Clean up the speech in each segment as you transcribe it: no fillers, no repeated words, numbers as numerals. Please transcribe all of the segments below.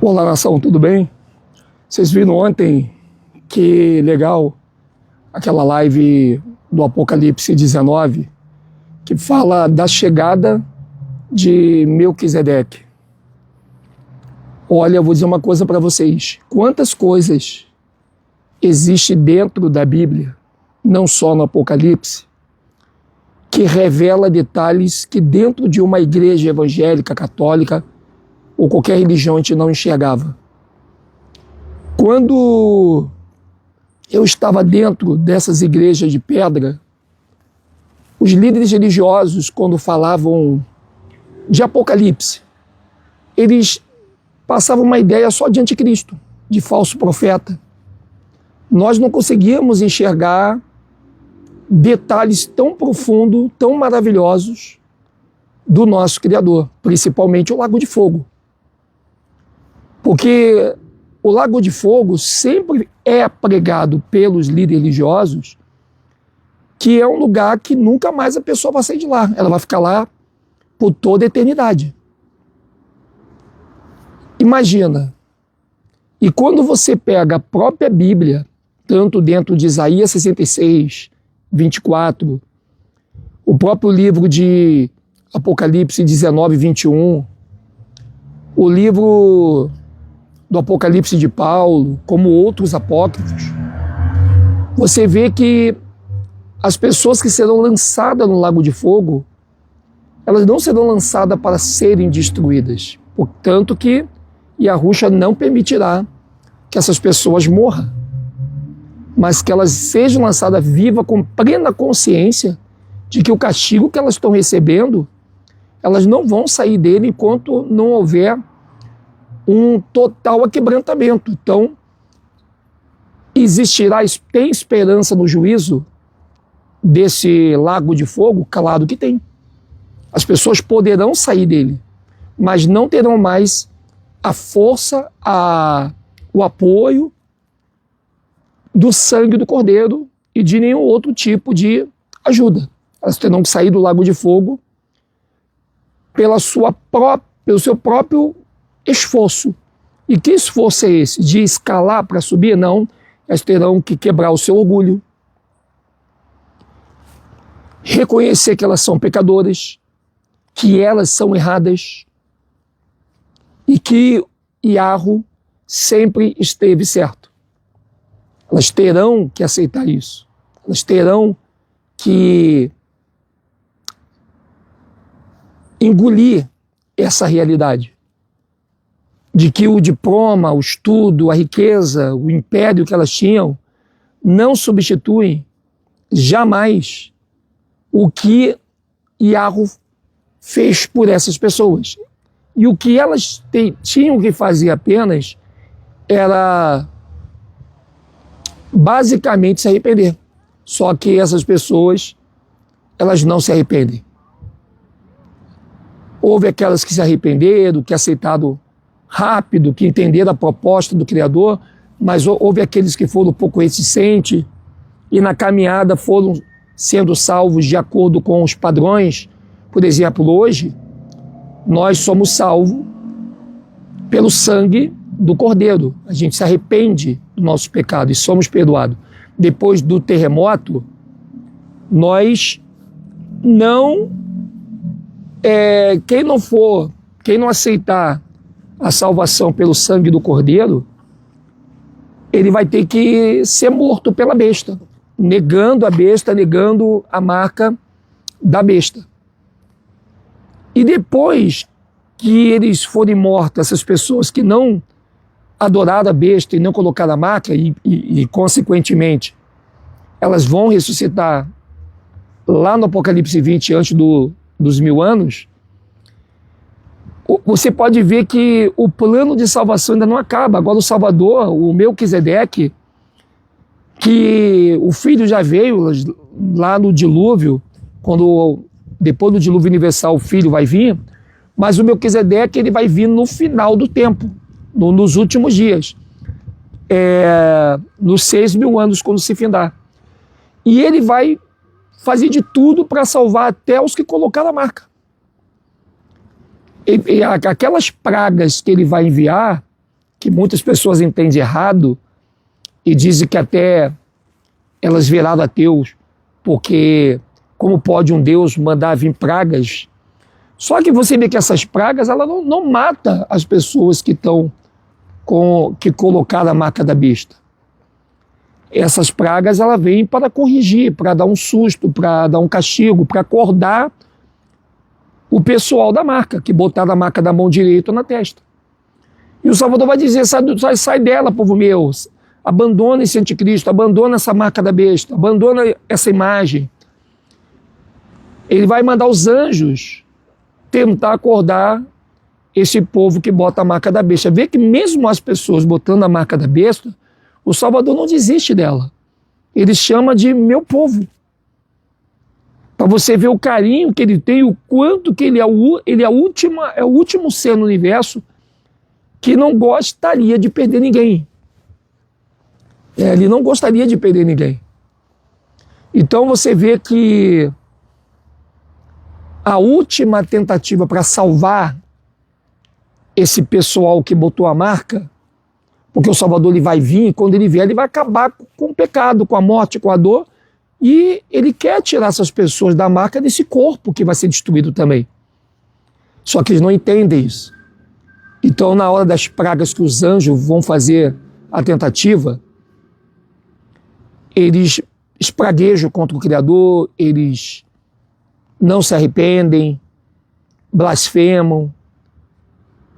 Olá, nação, tudo bem? Vocês viram ontem que legal aquela live do Apocalipse 19 que fala da chegada de Melquisedeque. Olha, eu vou dizer uma coisa para vocês. Quantas coisas existem dentro da Bíblia, não só no Apocalipse, que revela detalhes que dentro de uma igreja evangélica, católica ou qualquer religião a gente não enxergava. Quando eu estava dentro dessas igrejas de pedra, os líderes religiosos, quando falavam de Apocalipse, eles passavam uma ideia só de anticristo, de falso profeta. Nós não conseguíamos enxergar detalhes tão profundos, tão maravilhosos do nosso Criador, principalmente o Lago de Fogo. Porque o Lago de Fogo sempre é pregado pelos líderes religiosos que é um lugar que nunca mais a pessoa vai sair de lá. Ela vai ficar lá por toda a eternidade. Imagina. E quando você pega a própria Bíblia, tanto dentro de Isaías 66, 24, o próprio livro de Apocalipse 19, 21, o livro do Apocalipse de Paulo, como outros apócrifos, você vê que as pessoas que serão lançadas no Lago de Fogo, elas não serão lançadas para serem destruídas. Portanto que Yahushua não permitirá que essas pessoas morram, mas que elas sejam lançadas vivas com plena consciência de que o castigo que elas estão recebendo, elas não vão sair dele enquanto não houver um total aquebrantamento. Então, tem esperança no juízo desse lago de fogo? Claro que tem. As pessoas poderão sair dele, mas não terão mais a força, o apoio do sangue do Cordeiro e de nenhum outro tipo de ajuda. Elas terão que sair do lago de fogo pelo seu próprio esforço. E que esforço é esse? De escalar para subir? Não. Elas terão que quebrar o seu orgulho, reconhecer que elas são pecadoras, que elas são erradas e que Yahu sempre esteve certo. Elas terão que aceitar isso. Elas terão que engolir essa realidade de que o diploma, o estudo, a riqueza, o império que elas tinham não substituem jamais o que Yahu fez por essas pessoas. E o que elas tinham que fazer apenas era basicamente se arrepender. Só que essas pessoas, elas não se arrependem. Houve aquelas que se arrependeram, que aceitaram rápido, que entenderam a proposta do Criador, mas houve aqueles que foram um pouco reticentes e na caminhada foram sendo salvos de acordo com os padrões. Por exemplo, hoje, nós somos salvos pelo sangue do Cordeiro. A gente se arrepende do nosso pecado e somos perdoados. Depois do terremoto, nós não... quem não aceitar a salvação pelo sangue do Cordeiro, ele vai ter que ser morto pela besta, negando a besta, negando a marca da besta. E depois que eles forem mortos, essas pessoas que não adoraram a besta e não colocaram a marca, e consequentemente, elas vão ressuscitar lá no Apocalipse 20, antes dos 1000 anos, você pode ver que o plano de salvação ainda não acaba. Agora o Salvador, o Melquisedeque, que o filho já veio lá no dilúvio, depois do dilúvio universal o filho vai vir, mas o Melquisedeque ele vai vir no final do tempo, nos últimos dias, nos 6.000 anos, quando se findar. E ele vai fazer de tudo para salvar até os que colocaram a marca. aquelas pragas que ele vai enviar, que muitas pessoas entendem errado e dizem que até elas viraram ateus, porque como pode um Deus mandar vir pragas? Só que você vê que essas pragas ela não mata as pessoas que colocaram a marca da besta. Essas pragas ela vêm para corrigir, para dar um susto, para dar um castigo, para acordar o pessoal da marca, que botaram a marca da mão direita na testa. E o Salvador vai dizer, sai dela, povo meu, abandona esse anticristo, abandona essa marca da besta, abandona essa imagem. Ele vai mandar os anjos tentar acordar esse povo que bota a marca da besta. Vê que mesmo as pessoas botando a marca da besta, o Salvador não desiste dela. Ele chama de meu povo. Para você ver o carinho que ele tem, o quanto que ele é o último ser no universo que não gostaria de perder ninguém. Ele não gostaria de perder ninguém. Então você vê que a última tentativa para salvar esse pessoal que botou a marca, porque o Salvador ele vai vir, e quando ele vier, ele vai acabar com o pecado, com a morte, com a dor, e ele quer tirar essas pessoas da marca desse corpo que vai ser destruído também. Só que eles não entendem isso. Então, na hora das pragas que os anjos vão fazer a tentativa, eles espraguejam contra o Criador, eles não se arrependem, blasfemam.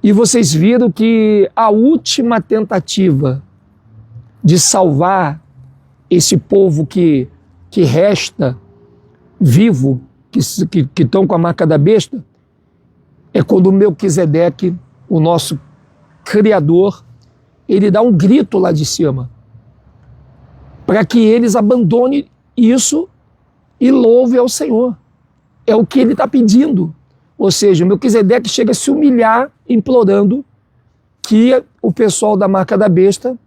E vocês viram que a última tentativa de salvar esse povo que resta vivo, que estão com a marca da besta, é quando o Melquisedeque, o nosso Criador, ele dá um grito lá de cima, para que eles abandonem isso e louvem ao Senhor. É o que ele está pedindo. Ou seja, o Melquisedeque chega a se humilhar, implorando que o pessoal da marca da besta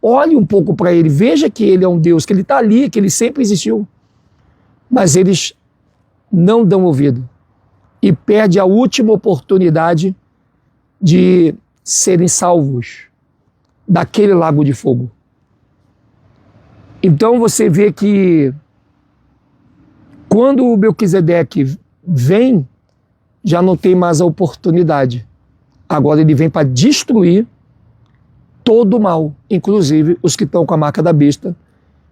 olhe um pouco para ele, veja que ele é um Deus, que ele está ali, que ele sempre existiu. Mas eles não dão ouvido e perdem a última oportunidade de serem salvos daquele lago de fogo. Então você vê que quando o Melquisedeque vem, já não tem mais a oportunidade. Agora ele vem para destruir todo o mal, inclusive os que estão com a marca da besta,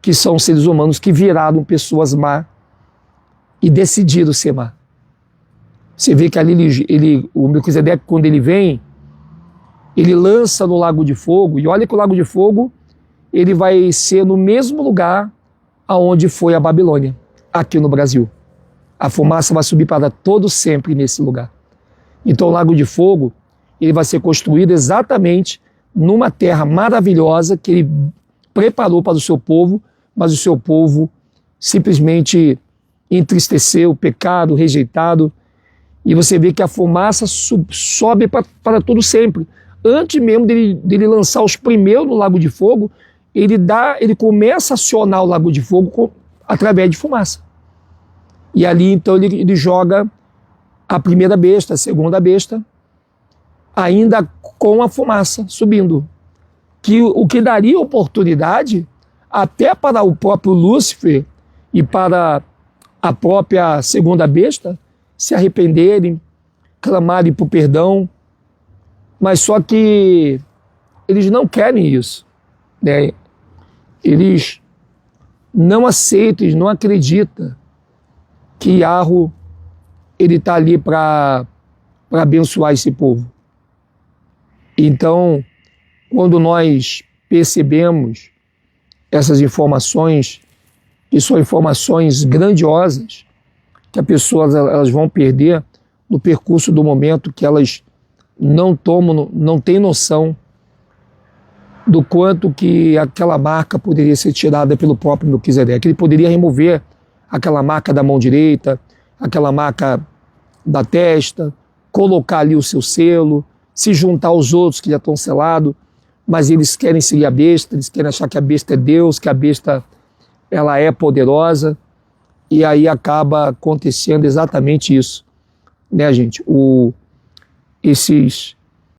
que são seres humanos que viraram pessoas má e decidiram ser má. Você vê que ali o Melquisedeque, quando ele vem, ele lança no lago de fogo, e olha que o lago de fogo ele vai ser no mesmo lugar aonde foi a Babilônia, aqui no Brasil. A fumaça vai subir para todo sempre nesse lugar. Então o lago de fogo ele vai ser construído exatamente numa terra maravilhosa que ele preparou para o seu povo, mas o seu povo simplesmente entristeceu, pecado, rejeitado. E você vê que a fumaça sobe para todo sempre. Antes mesmo dele lançar os primeiros no lago de fogo, ele começa a acionar o lago de fogo através de fumaça. E ali então ele joga a primeira besta, a segunda besta, ainda com a fumaça subindo. O que daria oportunidade até para o próprio Lúcifer e para a própria segunda besta se arrependerem, clamarem por perdão. Mas só que eles não querem isso, né? Eles não aceitam, eles não acreditam que Yahweh ele está ali para abençoar esse povo. Então, quando nós percebemos essas informações, que são informações grandiosas, que as pessoas elas vão perder no percurso do momento, que elas não têm noção do quanto que aquela marca poderia ser tirada pelo próprio Melquisedeque. Ele poderia remover aquela marca da mão direita, aquela marca da testa, colocar ali o seu selo, se juntar aos outros que já estão selados, mas eles querem seguir a besta, eles querem achar que a besta é Deus, que a besta ela é poderosa, e aí acaba acontecendo exatamente isso, né, gente? esses